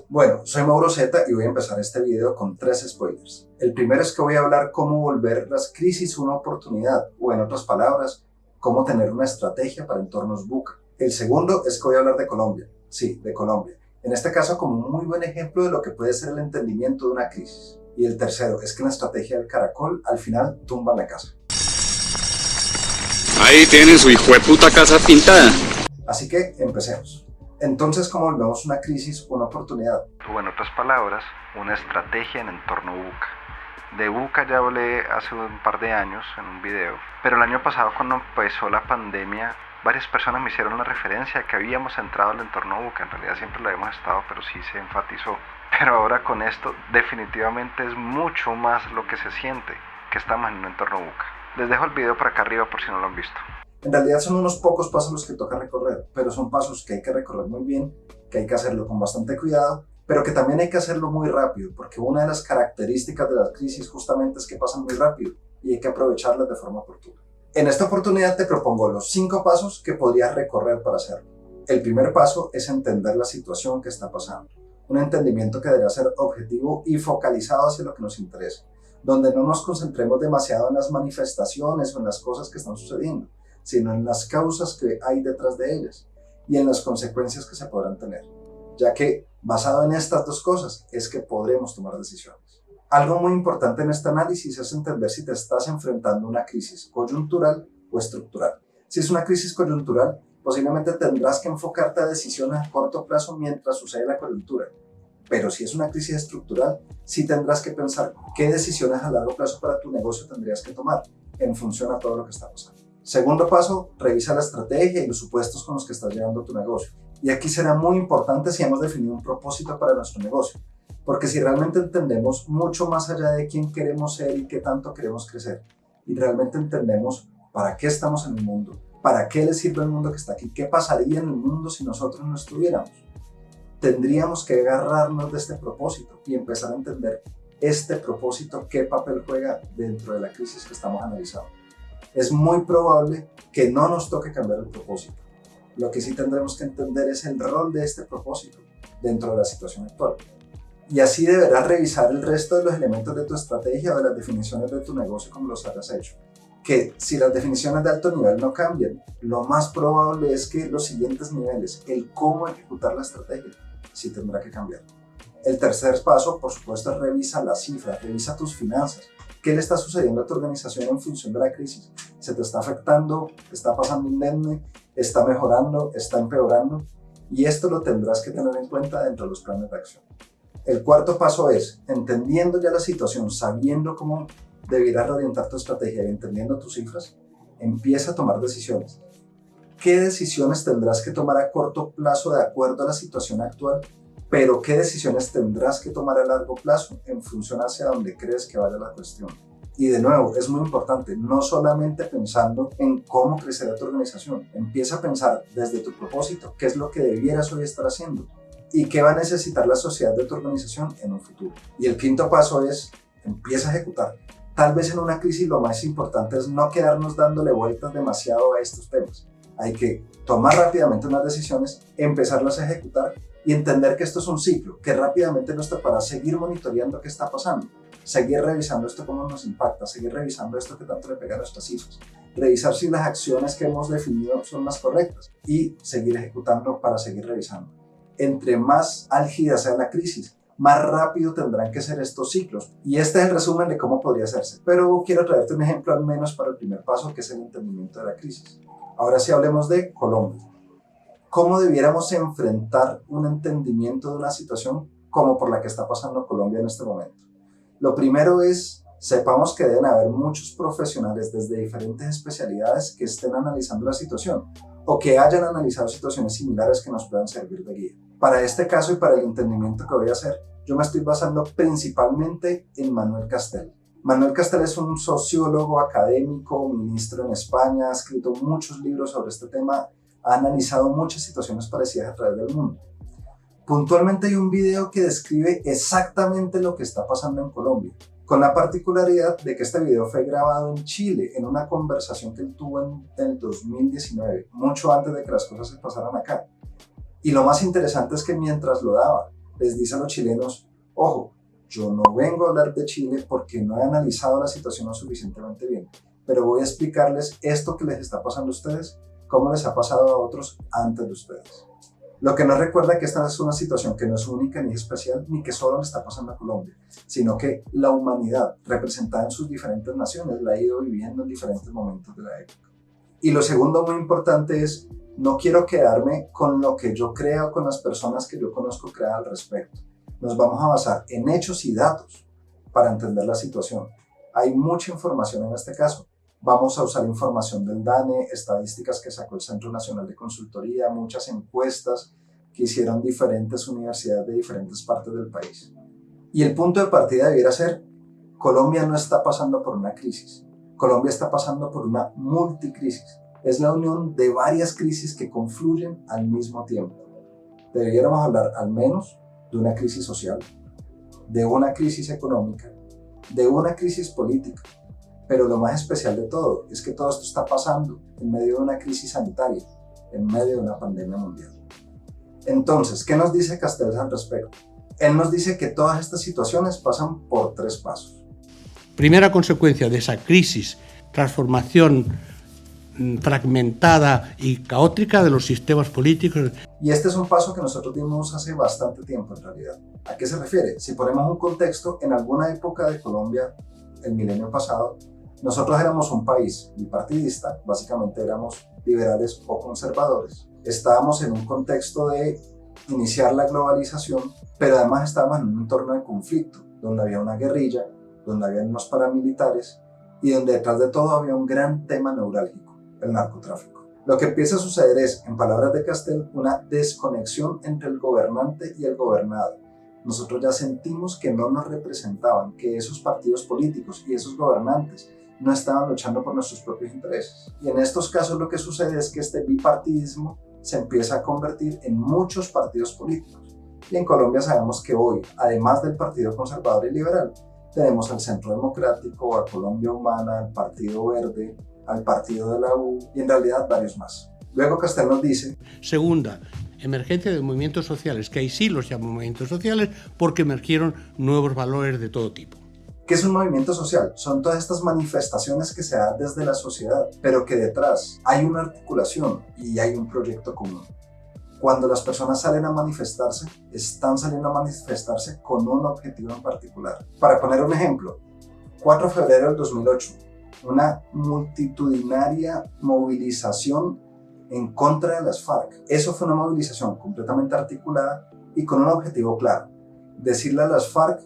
Bueno, soy Mauro Zeta y voy a empezar este video con 3 spoilers. El primero es que voy a hablar cómo volver las crisis una oportunidad, o en otras palabras, cómo tener una estrategia para entornos VUCA. El segundo es que voy a hablar de Colombia. Sí, de Colombia. En este caso como un muy buen ejemplo de lo que puede ser el entendimiento de una crisis. Y el tercero es que en la estrategia del caracol al final tumban la casa. Ahí tienen su hijueputa casa pintada. Así que empecemos. Entonces, ¿cómo volvemos una crisis una oportunidad? O en otras palabras, una estrategia en entorno VUCA. De VUCA ya hablé hace un par de años en un video, pero el año pasado cuando empezó la pandemia, varias personas me hicieron la referencia de que habíamos entrado al entorno VUCA. En realidad siempre lo habíamos estado, pero sí se enfatizó. Pero ahora con esto definitivamente es mucho más lo que se siente que estamos en un entorno VUCA. Les dejo el video por acá arriba por si no lo han visto. En realidad son unos pocos pasos los que toca recorrer, pero son pasos que hay que recorrer muy bien, que hay que hacerlo con bastante cuidado, pero que también hay que hacerlo muy rápido, porque una de las características de las crisis justamente es que pasan muy rápido y hay que aprovecharlas de forma oportuna. En esta oportunidad te propongo los 5 pasos que podrías recorrer para hacerlo. El primer paso es entender la situación que está pasando, un entendimiento que deberá ser objetivo y focalizado hacia lo que nos interesa, donde no nos concentremos demasiado en las manifestaciones o en las cosas que están sucediendo, sino en las causas que hay detrás de ellas y en las consecuencias que se podrán tener, ya que basado en estas dos cosas es que podremos tomar decisiones. Algo muy importante en este análisis es entender si te estás enfrentando a una crisis coyuntural o estructural. Si es una crisis coyuntural, posiblemente tendrás que enfocarte a decisiones a corto plazo mientras sucede la coyuntura. Pero si es una crisis estructural, sí tendrás que pensar qué decisiones a largo plazo para tu negocio tendrías que tomar en función a todo lo que está pasando. Segundo paso, revisa la estrategia y los supuestos con los que estás llevando tu negocio. Y aquí será muy importante si hemos definido un propósito para nuestro negocio, porque si realmente entendemos mucho más allá de quién queremos ser y qué tanto queremos crecer, y realmente entendemos para qué estamos en el mundo, para qué le sirve el mundo que está aquí, qué pasaría en el mundo si nosotros no estuviéramos, tendríamos que agarrarnos de este propósito y empezar a entender este propósito, qué papel juega dentro de la crisis que estamos analizando. Es muy probable que no nos toque cambiar el propósito. Lo que sí tendremos que entender es el rol de este propósito dentro de la situación actual. Y así deberás revisar el resto de los elementos de tu estrategia o de las definiciones de tu negocio como los hayas hecho. Que si las definiciones de alto nivel no cambian, lo más probable es que los siguientes niveles, el cómo ejecutar la estrategia, sí tendrá que cambiar. El tercer paso, por supuesto, es revisa las cifras, revisa tus finanzas. ¿Qué le está sucediendo a tu organización en función de la crisis? ¿Se te está afectando? ¿Está pasando indemne? ¿Está mejorando? ¿Está empeorando? Y esto lo tendrás que tener en cuenta dentro de los planes de acción. El cuarto paso es, entendiendo ya la situación, sabiendo cómo deberás reorientar tu estrategia y entendiendo tus cifras, empieza a tomar decisiones. ¿Qué decisiones tendrás que tomar a corto plazo de acuerdo a la situación actual? Pero ¿qué decisiones tendrás que tomar a largo plazo en función hacia donde crees que vaya la cuestión? Y de nuevo, es muy importante, no solamente pensando en cómo crecerá tu organización, empieza a pensar desde tu propósito, qué es lo que debieras hoy estar haciendo y qué va a necesitar la sociedad de tu organización en un futuro. Y el quinto paso es, empieza a ejecutar. Tal vez en una crisis lo más importante es no quedarnos dándole vueltas demasiado a estos temas. Hay que tomar rápidamente unas decisiones, empezarlas a ejecutar y entender que esto es un ciclo, que rápidamente nos tocará seguir monitoreando qué está pasando, seguir revisando esto cómo nos impacta, seguir revisando esto que tanto le pega a nuestras cifras, revisar si las acciones que hemos definido son las correctas y seguir ejecutando para seguir revisando. Entre más álgida sea la crisis, más rápido tendrán que ser estos ciclos. Y este es el resumen de cómo podría hacerse. Pero quiero traerte un ejemplo al menos para el primer paso, que es el entendimiento de la crisis. Ahora sí hablemos de Colombia. ¿Cómo debiéramos enfrentar un entendimiento de una situación como por la que está pasando Colombia en este momento? Lo primero es, sepamos que deben haber muchos profesionales desde diferentes especialidades que estén analizando la situación o que hayan analizado situaciones similares que nos puedan servir de guía. Para este caso y para el entendimiento que voy a hacer, yo me estoy basando principalmente en Manuel Castel. Manuel Castel es un sociólogo académico, ministro en España, ha escrito muchos libros sobre este tema, ha analizado muchas situaciones parecidas a través del mundo. Puntualmente hay un video que describe exactamente lo que está pasando en Colombia, con la particularidad de que este video fue grabado en Chile, en una conversación que él tuvo en el 2019, mucho antes de que las cosas se pasaran acá. Y lo más interesante es que mientras lo daba, les dice a los chilenos, ojo, yo no vengo a hablar de Chile porque no he analizado la situación lo suficientemente bien, pero voy a explicarles esto que les está pasando a ustedes, cómo les ha pasado a otros antes de ustedes. Lo que nos recuerda que esta es una situación que no es única ni especial, ni que solo le está pasando a Colombia, sino que la humanidad, representada en sus diferentes naciones, la ha ido viviendo en diferentes momentos de la época. Y lo segundo muy importante es, no quiero quedarme con lo que yo crea o con las personas que yo conozco crean al respecto. Nos vamos a basar en hechos y datos para entender la situación. Hay mucha información en este caso. Vamos a usar información del DANE, estadísticas que sacó el Centro Nacional de Consultoría, muchas encuestas que hicieron diferentes universidades de diferentes partes del país. Y el punto de partida debiera ser, Colombia no está pasando por una crisis. Colombia está pasando por una multicrisis. Es la unión de varias crisis que confluyen al mismo tiempo. Deberíamos hablar al menos de una crisis social, de una crisis económica, de una crisis política. Pero lo más especial de todo es que todo esto está pasando en medio de una crisis sanitaria, en medio de una pandemia mundial. Entonces, ¿qué nos dice Castells al respecto? Él nos dice que todas estas situaciones pasan por 3 pasos. Primera consecuencia de esa crisis, transformación fragmentada y caótica de los sistemas políticos. Y este es un paso que nosotros dimos hace bastante tiempo en realidad. ¿A qué se refiere? Si ponemos un contexto, en alguna época de Colombia, el milenio pasado, nosotros éramos un país bipartidista, básicamente éramos liberales o conservadores. Estábamos en un contexto de iniciar la globalización, pero además estábamos en un entorno de conflicto, donde había una guerrilla, donde había unos paramilitares y donde detrás de todo había un gran tema neurálgico, el narcotráfico. Lo que empieza a suceder es, en palabras de Castells, una desconexión entre el gobernante y el gobernado. Nosotros ya sentimos que no nos representaban, que esos partidos políticos y esos gobernantes no estaban luchando por nuestros propios intereses. Y en estos casos lo que sucede es que este bipartidismo se empieza a convertir en muchos partidos políticos. Y en Colombia sabemos que hoy, además del Partido Conservador y Liberal, tenemos al Centro Democrático, a Colombia Humana, al Partido Verde, al Partido de la U y en realidad varios más. Luego Castells nos dice... Segunda, emergencia de movimientos sociales, que ahí sí los llaman movimientos sociales porque emergieron nuevos valores de todo tipo. ¿Qué es un movimiento social? Son todas estas manifestaciones que se dan desde la sociedad, pero que detrás hay una articulación y hay un proyecto común. Cuando las personas salen a manifestarse, están saliendo a manifestarse con un objetivo en particular. Para poner un ejemplo, 4 de febrero del 2008, una multitudinaria movilización en contra de las FARC. Eso fue una movilización completamente articulada y con un objetivo claro: decirle a las FARC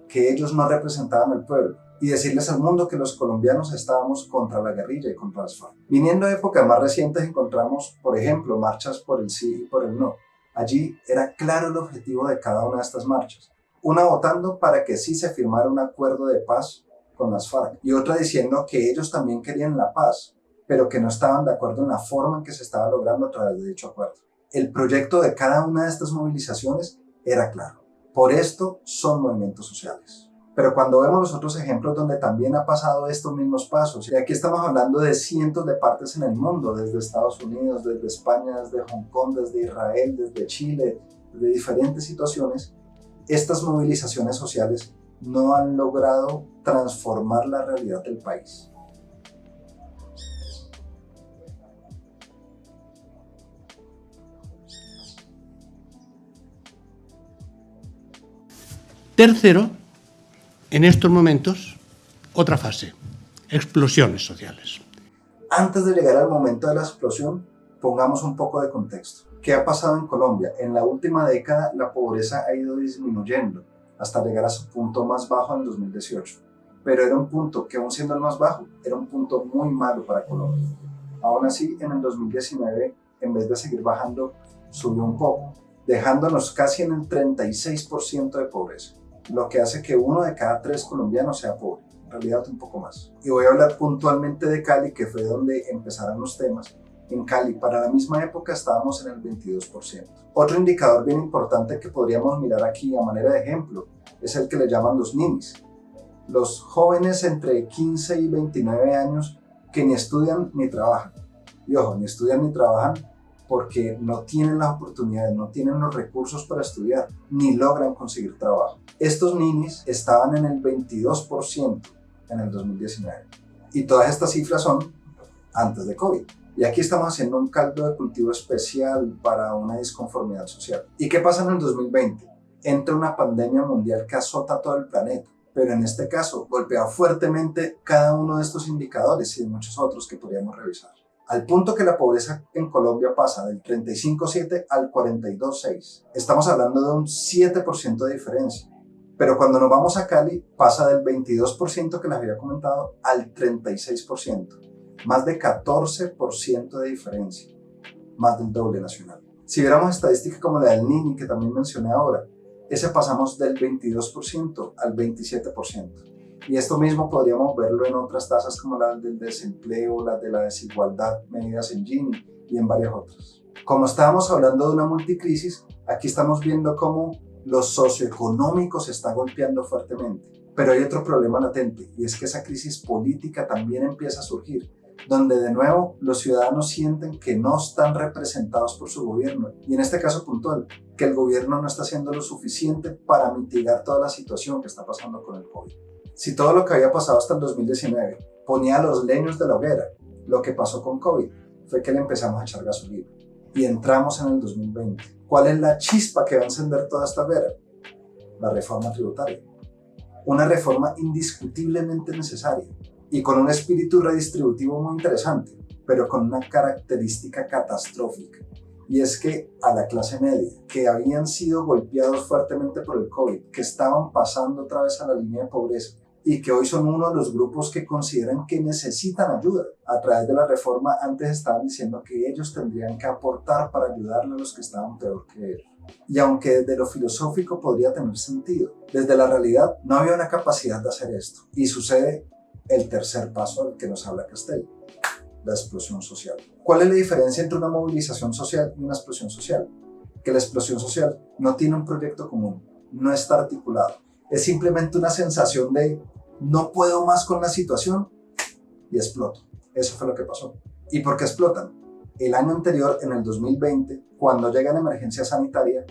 que ellos no representaban al pueblo y decirles al mundo que los colombianos estábamos contra la guerrilla y contra las FARC. Viniendo de épocas más recientes encontramos, por ejemplo, marchas por el sí y por el no. Allí era claro el objetivo de cada una de estas marchas. Una votando para que sí se firmara un acuerdo de paz con las FARC y otra diciendo que ellos también querían la paz, pero que no estaban de acuerdo en la forma en que se estaba logrando a través de dicho acuerdo. El proyecto de cada una de estas movilizaciones era claro. Por esto son movimientos sociales. Pero cuando vemos los otros ejemplos donde también ha pasado estos mismos pasos, y aquí estamos hablando de cientos de partes en el mundo, desde Estados Unidos, desde España, desde Hong Kong, desde Israel, desde Chile, de diferentes situaciones, estas movilizaciones sociales no han logrado transformar la realidad del país. Tercero, en estos momentos, otra fase, explosiones sociales. Antes de llegar al momento de la explosión, pongamos un poco de contexto. ¿Qué ha pasado en Colombia? En la última década, la pobreza ha ido disminuyendo hasta llegar a su punto más bajo en 2018. Pero era un punto que, aún siendo el más bajo, era un punto muy malo para Colombia. Aún así, en el 2019, en vez de seguir bajando, subió un poco, dejándonos casi en el 36% de pobreza, lo que hace que 1 de cada 3 colombianos sea pobre, en realidad un poco más. Y voy a hablar puntualmente de Cali, que fue donde empezaron los temas. En Cali, para la misma época, estábamos en el 22%. Otro indicador bien importante que podríamos mirar aquí a manera de ejemplo es el que le llaman los ninis. Los jóvenes entre 15 y 29 años que ni estudian ni trabajan. Y ojo, ni estudian ni trabajan porque no tienen las oportunidades, no tienen los recursos para estudiar, ni logran conseguir trabajo. Estos ninis estaban en el 22% en el 2019. Y todas estas cifras son antes de COVID. Y aquí estamos haciendo un caldo de cultivo especial para una disconformidad social. ¿Y qué pasa en el 2020? Entra una pandemia mundial que azota todo el planeta, pero en este caso golpea fuertemente cada uno de estos indicadores y de muchos otros que podríamos revisar. Al punto que la pobreza en Colombia pasa del 35,7 al 42,6. Estamos hablando de un 7% de diferencia. Pero cuando nos vamos a Cali, pasa del 22% que les había comentado al 36%. Más de 14% de diferencia. Más del doble nacional. Si viéramos estadísticas como la del Nini, que también mencioné ahora, ese pasamos del 22% al 27%. Y esto mismo podríamos verlo en otras tasas como las del desempleo, las de la desigualdad medidas en Gini y en varias otras. Como estábamos hablando de una multicrisis, aquí estamos viendo cómo lo socioeconómico se está golpeando fuertemente. Pero hay otro problema latente, y es que esa crisis política también empieza a surgir, donde de nuevo los ciudadanos sienten que no están representados por su gobierno, y en este caso puntual, que el gobierno no está haciendo lo suficiente para mitigar toda la situación que está pasando con el COVID. Si todo lo que había pasado hasta el 2019 ponía los leños de la hoguera, lo que pasó con COVID fue que le empezamos a echar gasolina y entramos en el 2020. ¿Cuál es la chispa que va a encender toda esta hoguera? La reforma tributaria. Una reforma indiscutiblemente necesaria y con un espíritu redistributivo muy interesante, pero con una característica catastrófica. Y es que a la clase media, que habían sido golpeados fuertemente por el COVID, que estaban pasando otra vez a la línea de pobreza, y que hoy son uno de los grupos que consideran que necesitan ayuda. A través de la reforma antes estaban diciendo que ellos tendrían que aportar para ayudarle a los que estaban peor que ellos. Y aunque desde lo filosófico podría tener sentido, desde la realidad no había una capacidad de hacer esto. Y sucede el tercer paso del que nos habla Castel, la explosión social. ¿Cuál es la diferencia entre una movilización social y una explosión social? Que la explosión social no tiene un proyecto común, no está articulado. Es simplemente una sensación de no puedo más con la situación y exploto. Eso fue lo que pasó. ¿Y por qué explotan? El año anterior, en el 2020, cuando llega la emergencia sanitaria,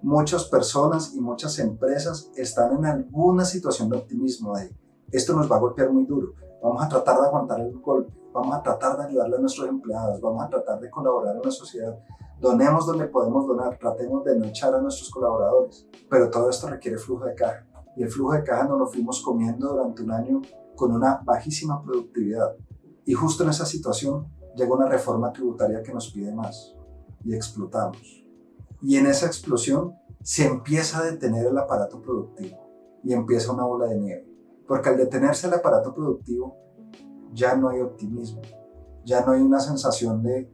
muchas personas y muchas empresas están en alguna situación de optimismo de esto nos va a golpear muy duro, vamos a tratar de aguantar el golpe, vamos a tratar de ayudarle a nuestros empleados, vamos a tratar de colaborar en la sociedad, donemos donde podemos donar, tratemos de no echar a nuestros colaboradores, pero todo esto requiere flujo de caja. Y el flujo de caja nos lo fuimos comiendo durante un año con una bajísima productividad. Y justo en esa situación llega una reforma tributaria que nos pide más y explotamos. Y en esa explosión se empieza a detener el aparato productivo y empieza una bola de nieve. Porque al detenerse el aparato productivo ya no hay optimismo, ya no hay una sensación de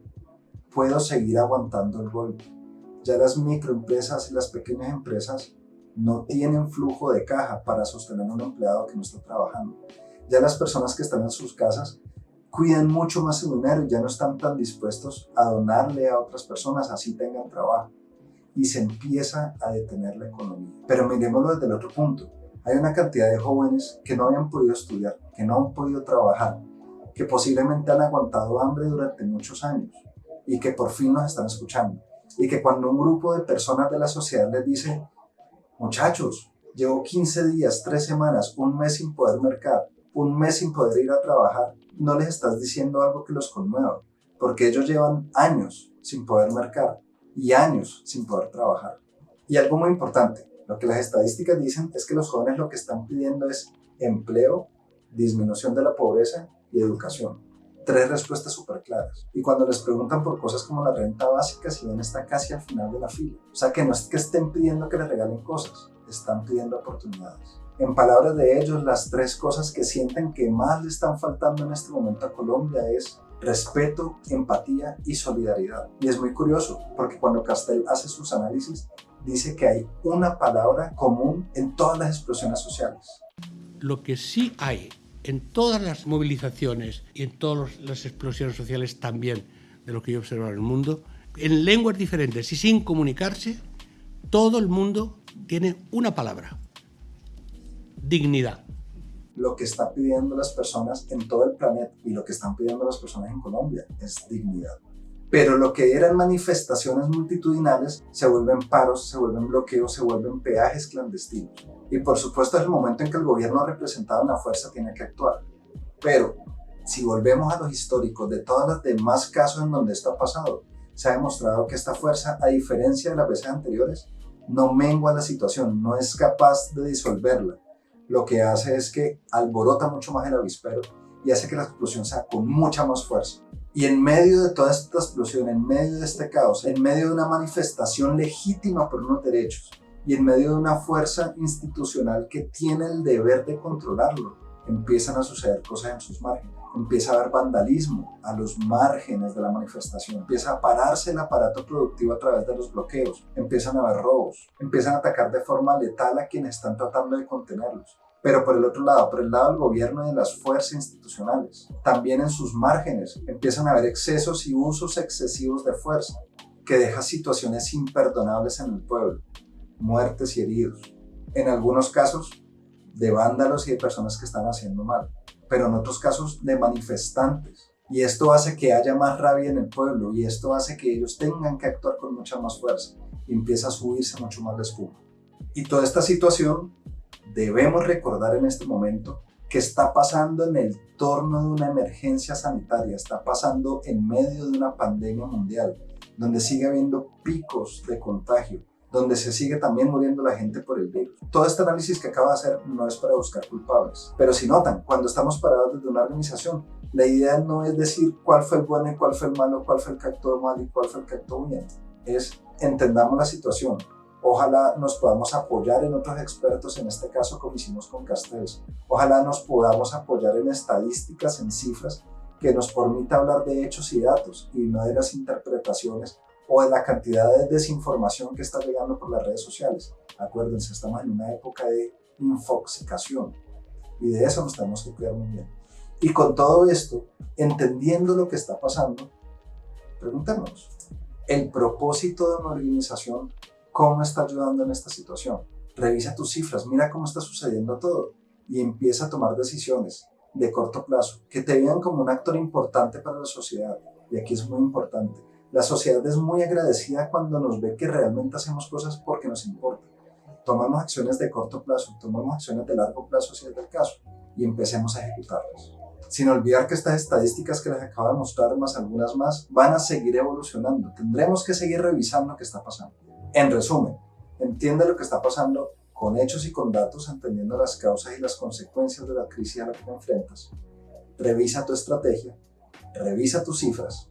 puedo seguir aguantando el golpe. Ya las microempresas y las pequeñas empresas no tienen flujo de caja para sostener a un empleado que no está trabajando. Ya las personas que están en sus casas cuidan mucho más su dinero y ya no están tan dispuestos a donarle a otras personas así tengan trabajo. Y se empieza a detener la economía. Pero miremoslo desde el otro punto. Hay una cantidad de jóvenes que no habían podido estudiar, que no han podido trabajar, que posiblemente han aguantado hambre durante muchos años y que por fin nos están escuchando. Y que cuando un grupo de personas de la sociedad les dice muchachos, llevo 15 días, 3 semanas, un mes sin poder mercar, un mes sin poder ir a trabajar, no les estás diciendo algo que los conmueva, porque ellos llevan años sin poder mercar y años sin poder trabajar. Y algo muy importante, lo que las estadísticas dicen es que los jóvenes lo que están pidiendo es empleo, disminución de la pobreza y educación. 3 respuestas súper claras. Y cuando les preguntan por cosas como la renta básica, si bien está casi al final de la fila. O sea que no es que estén pidiendo que les regalen cosas, están pidiendo oportunidades. En palabras de ellos, las 3 cosas que sienten que más le están faltando en este momento a Colombia es respeto, empatía y solidaridad. Y es muy curioso, porque cuando Castel hace sus análisis, dice que hay una palabra común en todas las explosiones sociales. Lo que sí hay en todas las movilizaciones y en todas las explosiones sociales también, de lo que yo observo en el mundo, en lenguas diferentes y sin comunicarse, todo el mundo tiene una palabra: dignidad. Lo que están pidiendo las personas en todo el planeta y lo que están pidiendo las personas en Colombia es dignidad. Pero lo que eran manifestaciones multitudinales se vuelven paros, se vuelven bloqueos, se vuelven peajes clandestinos. Y por supuesto es el momento en que el gobierno representado en la fuerza tiene que actuar. Pero si volvemos a los históricos de todos los demás casos en donde esto ha pasado, se ha demostrado que esta fuerza, a diferencia de las veces anteriores, no mengua la situación, no es capaz de disolverla. Lo que hace es que alborota mucho más el avispero y hace que la explosión sea con mucha más fuerza. Y en medio de toda esta explosión, en medio de este caos, en medio de una manifestación legítima por unos derechos y en medio de una fuerza institucional que tiene el deber de controlarlo, empiezan a suceder cosas en sus márgenes. Empieza a haber vandalismo a los márgenes de la manifestación, empieza a pararse el aparato productivo a través de los bloqueos, empiezan a haber robos, empiezan a atacar de forma letal a quienes están tratando de contenerlos. Pero por el otro lado, por el lado del gobierno y de las fuerzas institucionales, también en sus márgenes empiezan a haber excesos y usos excesivos de fuerza que deja situaciones imperdonables en el pueblo, muertes y heridos. En algunos casos de vándalos y de personas que están haciendo mal, pero en otros casos de manifestantes. Y esto hace que haya más rabia en el pueblo y esto hace que ellos tengan que actuar con mucha más fuerza y empieza a subirse mucho más la espuma. Y toda esta situación debemos recordar en este momento que está pasando en el torno de una emergencia sanitaria, está pasando en medio de una pandemia mundial, donde sigue habiendo picos de contagio, donde se sigue también muriendo la gente por el virus. Todo este análisis que acabo de hacer no es para buscar culpables, pero si notan, cuando estamos parados desde una organización, la idea no es decir cuál fue el bueno y cuál fue el malo, cuál fue el que actuó mal y cuál fue el que actuó bien, es entendamos la situación. Ojalá nos podamos apoyar en otros expertos, en este caso como hicimos con Castells. Ojalá nos podamos apoyar en estadísticas, en cifras, que nos permita hablar de hechos y datos y no de las interpretaciones o de la cantidad de desinformación que está llegando por las redes sociales. Acuérdense, estamos en una época de infoxicación y de eso nos tenemos que cuidar muy bien. Y con todo esto, entendiendo lo que está pasando, preguntémonos, ¿el propósito de una organización cómo está ayudando en esta situación? Revisa tus cifras, mira cómo está sucediendo todo y empieza a tomar decisiones de corto plazo que te vean como un actor importante para la sociedad. Y aquí es muy importante, la sociedad es muy agradecida cuando nos ve que realmente hacemos cosas porque nos importa. Tomamos acciones de corto plazo, tomamos acciones de largo plazo si es el caso y empecemos a ejecutarlas. Sin olvidar que estas estadísticas que les acabo de mostrar, más algunas más, van a seguir evolucionando. Tendremos que seguir revisando qué está pasando. En resumen, entiende lo que está pasando con hechos y con datos, entendiendo las causas y las consecuencias de la crisis a la que te enfrentas. Revisa tu estrategia, revisa tus cifras,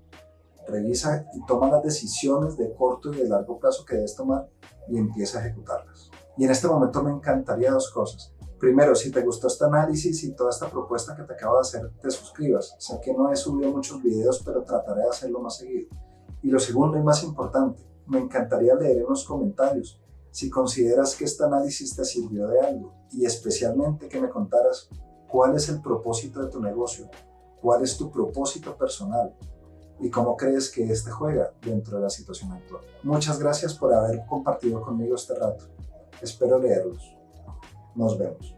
revisa y toma las decisiones de corto y de largo plazo que debes tomar y empieza a ejecutarlas. Y en este momento me encantaría dos cosas. Primero, si te gustó este análisis y toda esta propuesta que te acabo de hacer, te suscribas. Sé que no he subido muchos videos, pero trataré de hacerlo más seguido. Y lo segundo y más importante, me encantaría leer en los comentarios si consideras que este análisis te sirvió de algo y especialmente que me contaras cuál es el propósito de tu negocio, cuál es tu propósito personal y cómo crees que este juega dentro de la situación actual. Muchas gracias por haber compartido conmigo este rato. Espero leerlos. Nos vemos.